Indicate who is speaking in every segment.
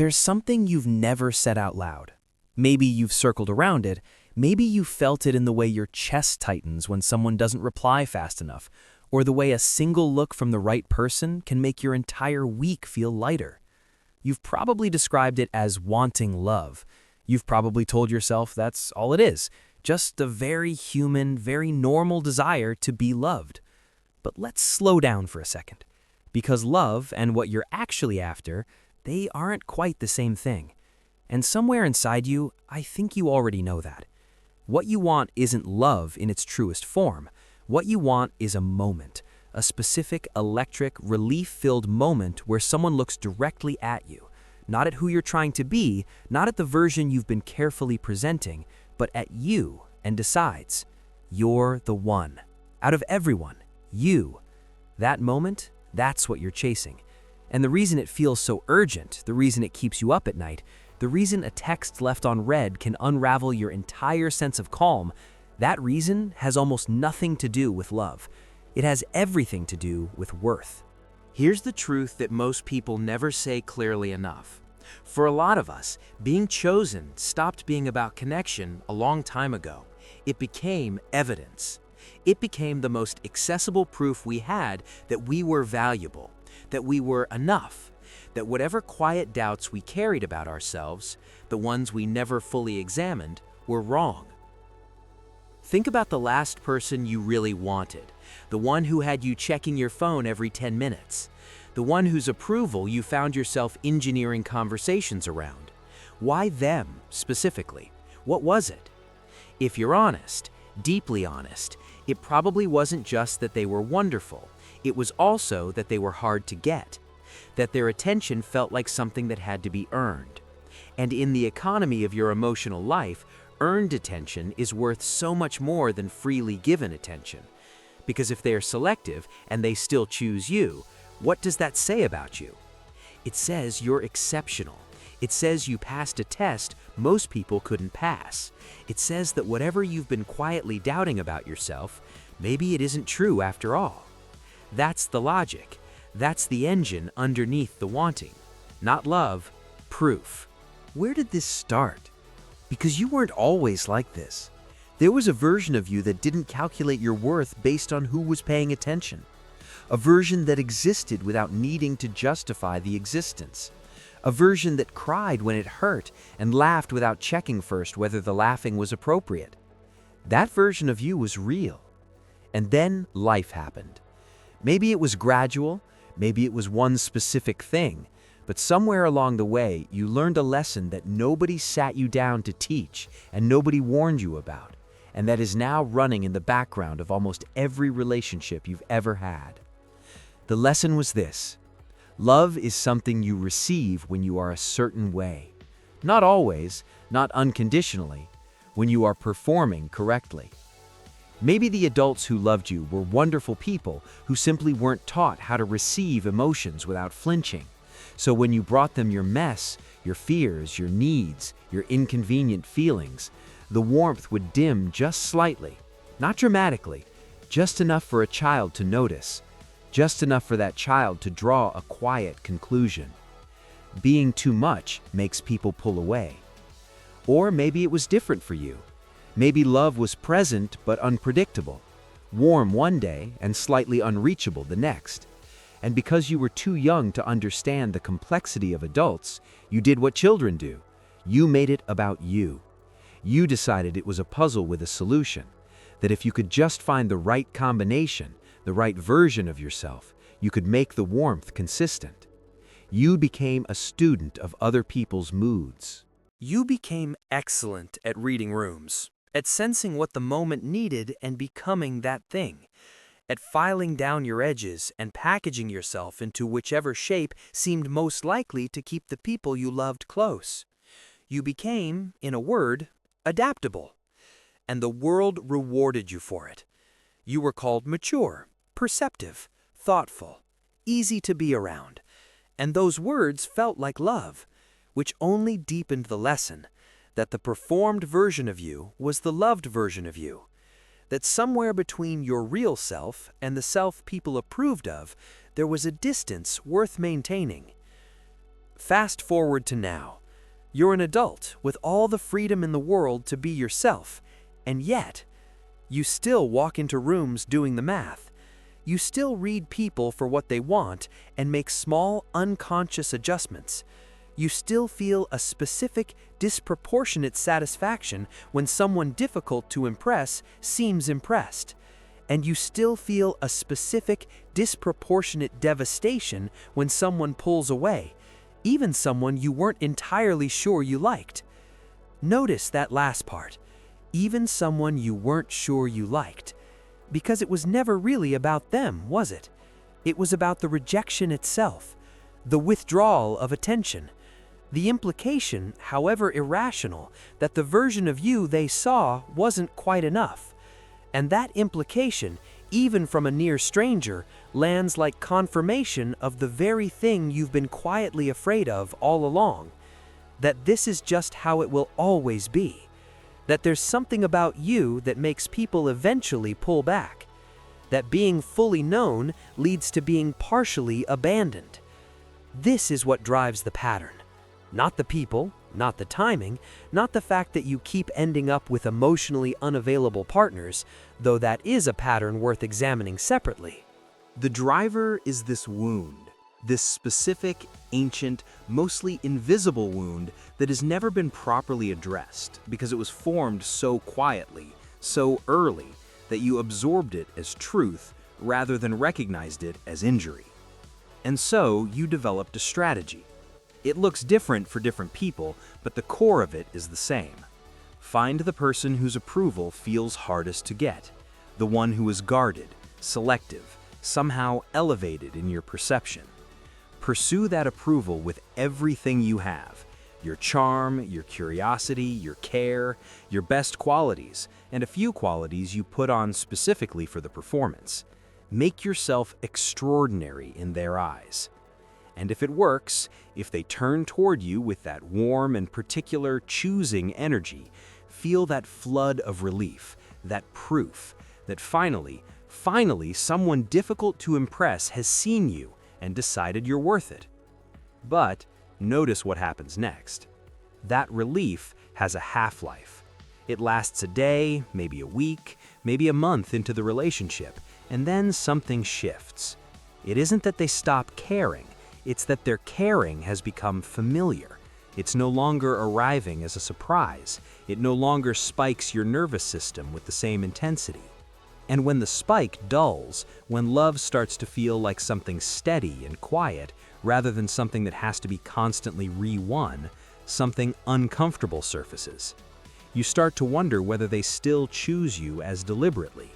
Speaker 1: There's something you've never said out loud. Maybe you've circled around it, maybe you felt it in the way your chest tightens when someone doesn't reply fast enough, or the way a single look from the right person can make your entire week feel lighter. You've probably described it as wanting love. You've probably told yourself that's all it is, just a very human, very normal desire to be loved. But let's slow down for a second, because love and what you're actually after, they aren't quite the same thing. And somewhere inside you, I think you already know that. What you want isn't love in its truest form. What you want is a moment, a specific, electric, relief-filled moment where someone looks directly at you, not at who you're trying to be, not at the version you've been carefully presenting, but at you, and decides, you're the one. Out of everyone, you. That moment, that's what you're chasing. And the reason it feels so urgent, the reason it keeps you up at night, the reason a text left on read can unravel your entire sense of calm, that reason has almost nothing to do with love. It has everything to do with worth.
Speaker 2: Here's the truth that most people never say clearly enough. For a lot of us, being chosen stopped being about connection a long time ago. It became evidence. It became the most accessible proof we had that we were valuable, that we were enough, that whatever quiet doubts we carried about ourselves, the ones we never fully examined, were wrong. Think about the last person you really wanted, the one who had you checking your phone every 10 minutes, the one whose approval you found yourself engineering conversations around. Why them, specifically? What was it? If you're honest, deeply honest, it probably wasn't just that they were wonderful. It was also that they were hard to get, that their attention felt like something that had to be earned. And in the economy of your emotional life, earned attention is worth so much more than freely given attention. Because if they are selective and they still choose you, what does that say about you? It says you're exceptional. It says you passed a test most people couldn't pass. It says that whatever you've been quietly doubting about yourself, maybe it isn't true after all. That's the logic. That's the engine underneath the wanting. Not love, proof.
Speaker 3: Where did this start? Because you weren't always like this. There was a version of you that didn't calculate your worth based on who was paying attention. A version that existed without needing to justify the existence. A version that cried when it hurt and laughed without checking first whether the laughing was appropriate. That version of you was real. And then life happened. Maybe it was gradual, maybe it was one specific thing, but somewhere along the way you learned a lesson that nobody sat you down to teach and nobody warned you about, and that is now running in the background of almost every relationship you've ever had. The lesson was this: love is something you receive when you are a certain way. Not always, not unconditionally, when you are performing correctly. Maybe the adults who loved you were wonderful people who simply weren't taught how to receive emotions without flinching. So when you brought them your mess, your fears, your needs, your inconvenient feelings, the warmth would dim just slightly, not dramatically, just enough for a child to notice, just enough for that child to draw a quiet conclusion. Being too much makes people pull away. Or maybe it was different for you. Maybe love was present but unpredictable, warm one day and slightly unreachable the next. And because you were too young to understand the complexity of adults, you did what children do. You made it about you. You decided it was a puzzle with a solution, that if you could just find the right combination, the right version of yourself, you could make the warmth consistent. You became a student of other people's moods.
Speaker 1: You became excellent at reading rooms, at sensing what the moment needed and becoming that thing, at filing down your edges and packaging yourself into whichever shape seemed most likely to keep the people you loved close. You became, in a word, adaptable, and the world rewarded you for it. You were called mature, perceptive, thoughtful, easy to be around, and those words felt like love, which only deepened the lesson that the performed version of you was the loved version of you, that somewhere between your real self and the self people approved of, there was a distance worth maintaining.
Speaker 3: Fast forward to now. You're an adult with all the freedom in the world to be yourself, and yet, you still walk into rooms doing the math. You still read people for what they want and make small, unconscious adjustments. You still feel a specific, disproportionate satisfaction when someone difficult to impress seems impressed. And you still feel a specific, disproportionate devastation when someone pulls away, even someone you weren't entirely sure you liked. Notice that last part, even someone you weren't sure you liked, because it was never really about them, was it? It was about the rejection itself, the withdrawal of attention, the implication, however irrational, that the version of you they saw wasn't quite enough. And that implication, even from a near stranger, lands like confirmation of the very thing you've been quietly afraid of all along, that this is just how it will always be, that there's something about you that makes people eventually pull back, that being fully known leads to being partially abandoned. This is what drives the pattern. Not the people, not the timing, not the fact that you keep ending up with emotionally unavailable partners, though that is a pattern worth examining separately.
Speaker 1: The driver is this wound, this specific, ancient, mostly invisible wound that has never been properly addressed because it was formed so quietly, so early, that you absorbed it as truth rather than recognized it as injury. And so you developed a strategy. It looks different for different people, but the core of it is the same. Find the person whose approval feels hardest to get, the one who is guarded, selective, somehow elevated in your perception. Pursue that approval with everything you have, your charm, your curiosity, your care, your best qualities, and a few qualities you put on specifically for the performance. Make yourself extraordinary in their eyes. And if it works, if they turn toward you with that warm and particular choosing energy, feel that flood of relief, that proof, that finally someone difficult to impress has seen you and decided you're worth it. But notice what happens next. That relief has a half-life. It lasts a day, maybe a week, maybe a month into the relationship, and then something shifts. It isn't that they stop caring. It's that their caring has become familiar. It's no longer arriving as a surprise. It no longer spikes your nervous system with the same intensity. And when the spike dulls, when love starts to feel like something steady and quiet, rather than something that has to be constantly re-won, something uncomfortable surfaces. You start to wonder whether they still choose you as deliberately.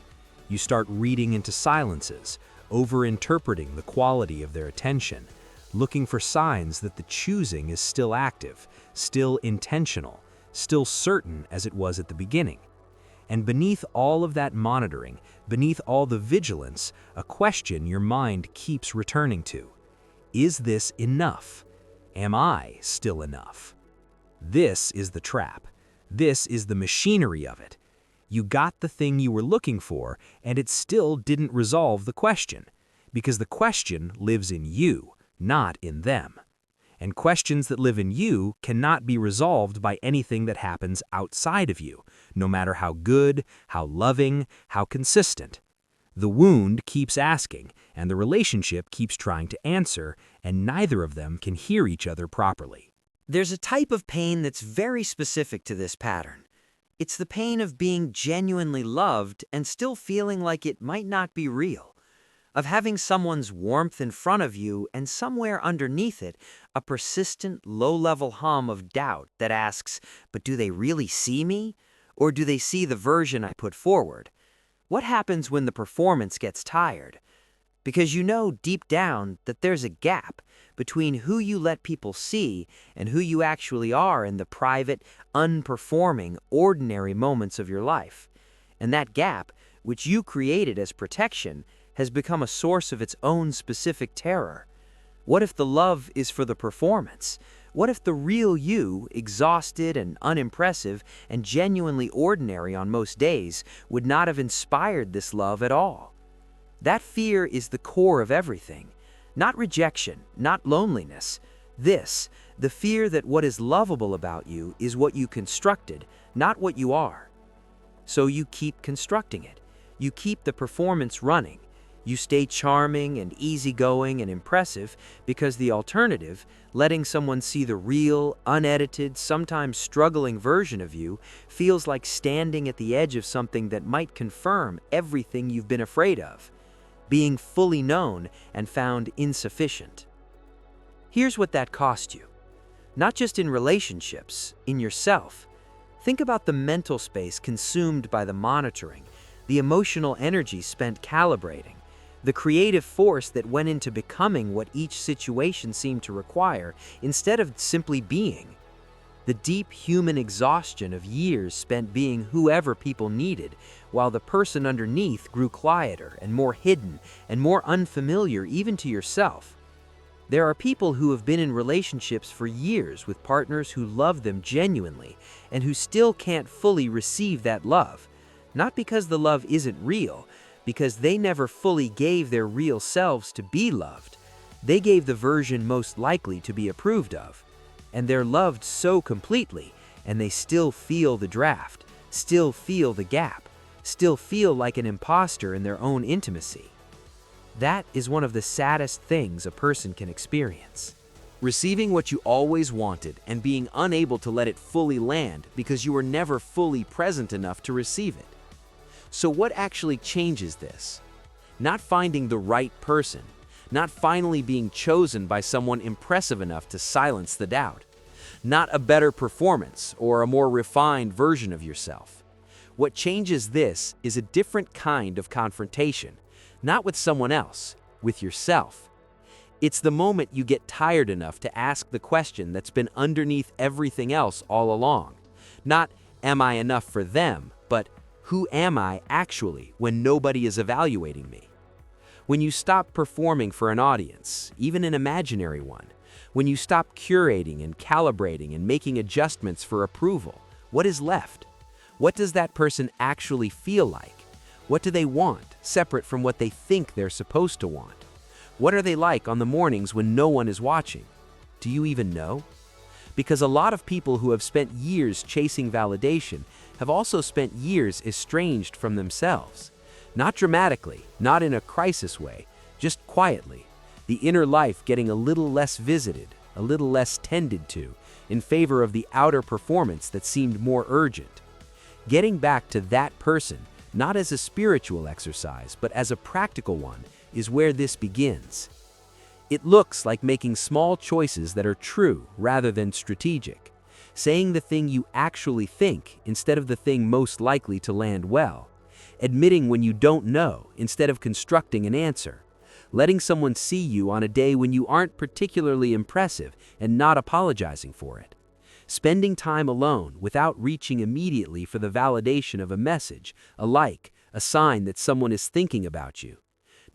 Speaker 1: You start reading into silences, over-interpreting the quality of their attention, looking for signs that the choosing is still active, still intentional, still certain as it was at the beginning. And beneath all of that monitoring, beneath all the vigilance, a question your mind keeps returning to. Is this enough? Am I still enough? This is the trap. This is the machinery of it. You got the thing you were looking for, and it still didn't resolve the question, because the question lives in you, not in them. And questions that live in you cannot be resolved by anything that happens outside of you, no matter how good, how loving, how consistent. The wound keeps asking, and the relationship keeps trying to answer, and neither of them can hear each other properly.
Speaker 3: There's a type of pain that's very specific to this pattern. It's the pain of being genuinely loved and still feeling like it might not be real. Of having someone's warmth in front of you and somewhere underneath it, a persistent, low-level hum of doubt that asks, but do they really see me? Or do they see the version I put forward? What happens when the performance gets tired? Because you know deep down that there's a gap between who you let people see and who you actually are in the private, unperforming, ordinary moments of your life. And that gap, which you created as protection, has become a source of its own specific terror. What if the love is for the performance? What if the real you, exhausted and unimpressive and genuinely ordinary on most days, would not have inspired this love at all? That fear is the core of everything. Not rejection, not loneliness,
Speaker 2: The fear that what is lovable about you is what you constructed, not what you are. So you keep constructing it. You keep the performance running. You stay charming and easygoing and impressive because the alternative, letting someone see the real, unedited, sometimes struggling version of you, feels like standing at the edge of something that might confirm everything you've been afraid of, being fully known and found insufficient. Here's what that cost you. Not just in relationships, in yourself. Think about the mental space consumed by the monitoring, the emotional energy spent calibrating, the creative force that went into becoming what each situation seemed to require instead of simply being. The deep human exhaustion of years spent being whoever people needed, while the person underneath grew quieter and more hidden and more unfamiliar even to yourself. There are people who have been in relationships for years with partners who love them genuinely and who still can't fully receive that love, not because the love isn't real, because they never fully gave their real selves to be loved. They gave the version most likely to be approved of. And they're loved so completely, and they still feel the draft, still feel the gap, still feel like an imposter in their own intimacy. That is one of the saddest things a person can experience.
Speaker 1: Receiving what you always wanted and being unable to let it fully land because you were never fully present enough to receive it. So what actually changes this? Not finding the right person, not finally being chosen by someone impressive enough to silence the doubt, not a better performance or a more refined version of yourself. What changes this is a different kind of confrontation, not with someone else, with yourself. It's the moment you get tired enough to ask the question that's been underneath everything else all along. Not, am I enough for them, but who am I actually when nobody is evaluating me? When you stop performing for an audience, even an imaginary one, when you stop curating and calibrating and making adjustments for approval, what is left? What does that person actually feel like? What do they want, separate from what they think they're supposed to want? What are they like on the mornings when no one is watching? Do you even know? Because a lot of people who have spent years chasing validation have also spent years estranged from themselves. Not dramatically, not in a crisis way, just quietly. The inner life getting a little less visited, a little less tended to, in favor of the outer performance that seemed more urgent. Getting back to that person, not as a spiritual exercise, but as a practical one, is where this begins. It looks like making small choices that are true rather than strategic, saying the thing you actually think instead of the thing most likely to land well, admitting when you don't know instead of constructing an answer, letting someone see you on a day when you aren't particularly impressive and not apologizing for it, spending time alone without reaching immediately for the validation of a message, a like, a sign that someone is thinking about you.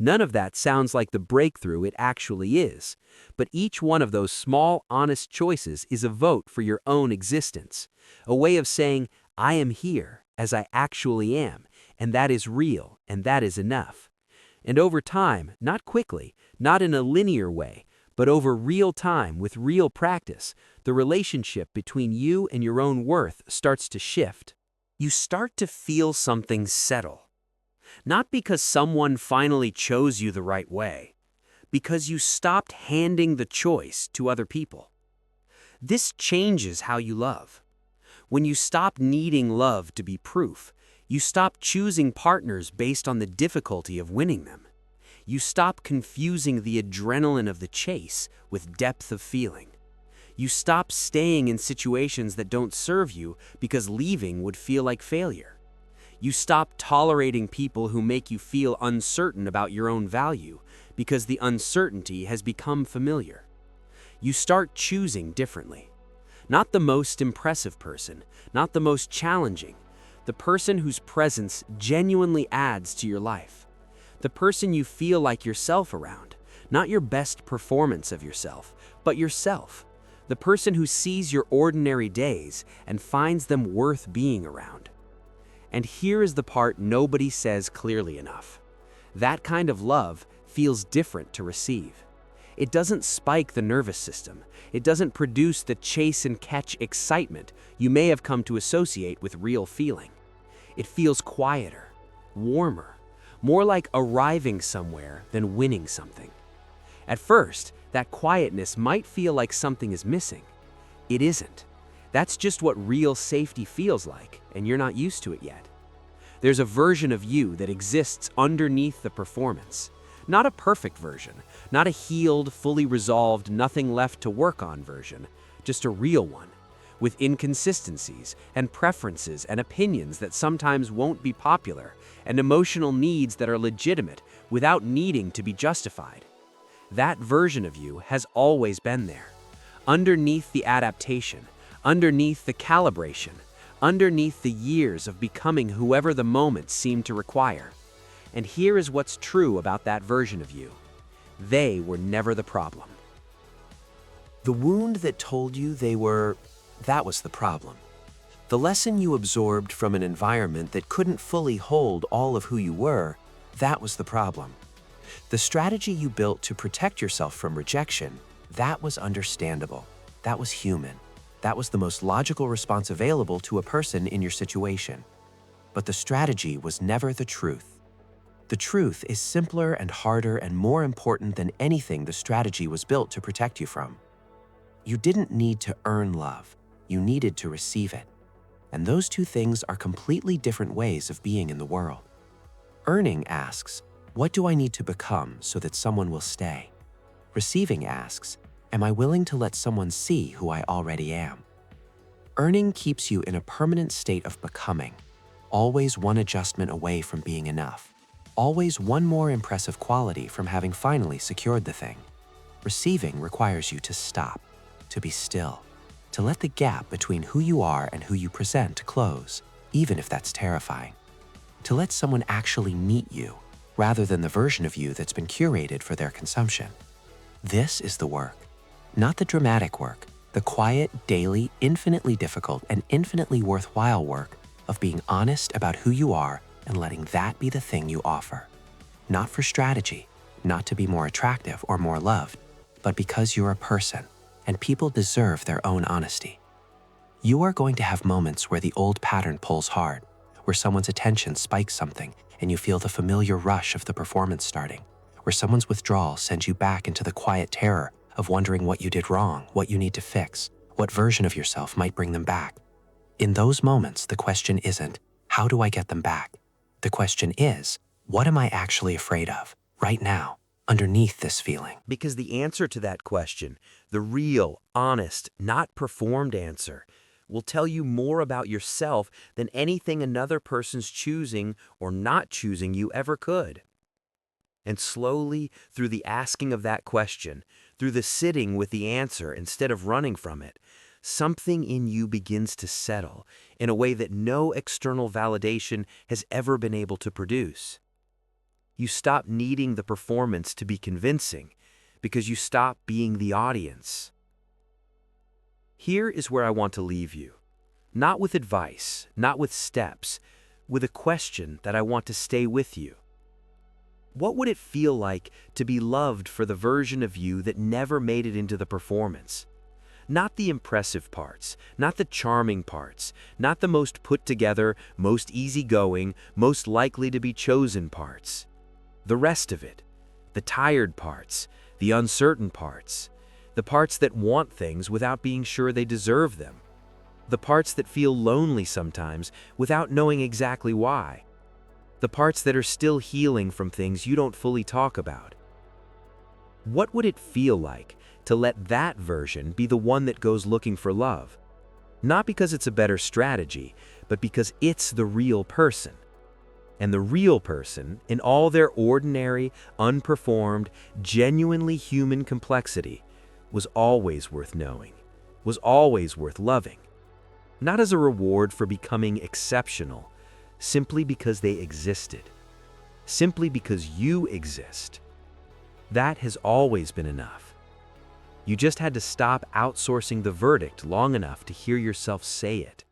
Speaker 1: None of that sounds like the breakthrough it actually is, but each one of those small, honest choices is a vote for your own existence, a way of saying, I am here as I actually am, and that is real, and that is enough. And over time, not quickly, not in a linear way, but over real time with real practice, the relationship between you and your own worth starts to shift. You start to feel something settle. Not because someone finally chose you the right way, because you stopped handing the choice to other people. This changes how you love. When you stop needing love to be proof, you stop choosing partners based on the difficulty of winning them. You stop confusing the adrenaline of the chase with depth of feeling. You stop staying in situations that don't serve you because leaving would feel like failure. You stop tolerating people who make you feel uncertain about your own value because the uncertainty has become familiar. You start choosing differently. Not the most impressive person, not the most challenging, the person whose presence genuinely adds to your life. The person you feel like yourself around, not your best performance of yourself, but yourself. The person who sees your ordinary days and finds them worth being around. And here is the part nobody says clearly enough. That kind of love feels different to receive.
Speaker 2: It doesn't spike the nervous system. It doesn't produce the chase and catch excitement you may have come to associate with real feeling. It feels quieter, warmer, more like arriving somewhere than winning something. At first, that quietness might feel like something is missing. It isn't. That's just what real safety feels like, and you're not used to it yet. There's a version of you that exists underneath the performance. Not a perfect version, not a healed, fully resolved, nothing left to work on version, just a real one, with inconsistencies and preferences and opinions that sometimes won't be popular, and emotional needs that are legitimate without needing to be justified. That version of you has always been there, underneath the adaptation, underneath the calibration, underneath the years of becoming whoever the moment seemed to require. And here is what's true about that version of you. They were never the problem.
Speaker 3: The wound that told you that was the problem. The lesson you absorbed from an environment that couldn't fully hold all of who you were, that was the problem. The strategy you built to protect yourself from rejection, that was understandable. That was human. That was the most logical response available to a person in your situation. But the strategy was never the truth. The truth is simpler and harder and more important than anything the strategy was built to protect you from. You didn't need to earn love. You needed to receive it. And those two things are completely different ways of being in the world. Earning asks, what do I need to become so that someone will stay? Receiving asks, am I willing to let someone see who I already am? Earning keeps you in a permanent state of becoming, always one adjustment away from being enough, always one more impressive quality from having finally secured the thing. Receiving requires you to stop, to be still, to let the gap between who you are and who you present close, even if that's terrifying. To let someone actually meet you, rather than the version of you that's been curated for their consumption. This is the work. Not the dramatic work, the quiet, daily, infinitely difficult, and infinitely worthwhile work of being honest about who you are and letting that be the thing you offer. Not for strategy, not to be more attractive or more loved, but because you're a person, and people deserve their own honesty. You are going to have moments where the old pattern pulls hard, where someone's attention spikes something and you feel the familiar rush of the performance starting, where someone's withdrawal sends you back into the quiet terror of wondering what you did wrong, what you need to fix, what version of yourself might bring them back. In those moments, the question isn't, how do I get them back? The question is, what am I actually afraid of, right now, underneath this feeling?
Speaker 2: Because the answer to that question, the real, honest, not performed answer, will tell you more about yourself than anything another person's choosing or not choosing you ever could. And slowly, through the asking of that question, through the sitting with the answer instead of running from it, something in you begins to settle in a way that no external validation has ever been able to produce. You stop needing the performance to be convincing because you stop being the audience. Here is where I want to leave you. Not with advice, not with steps, with a question that I want to stay with you. What would it feel like to be loved for the version of you that never made it into the performance? Not the impressive parts, not the charming parts, not the most put together, most easygoing, most likely to be chosen parts. The rest of it, the tired parts, the uncertain parts, the parts that want things without being sure they deserve them, the parts that feel lonely sometimes without knowing exactly why, the parts that are still healing from things you don't fully talk about. What would it feel like to let that version be the one that goes looking for love? Not because it's a better strategy, but because it's the real person. And the real person, in all their ordinary, unperformed, genuinely human complexity, was always worth knowing, was always worth loving. Not as a reward for becoming exceptional, simply because they existed, simply because you exist. That has always been enough. You just had to stop outsourcing the verdict long enough to hear yourself say it.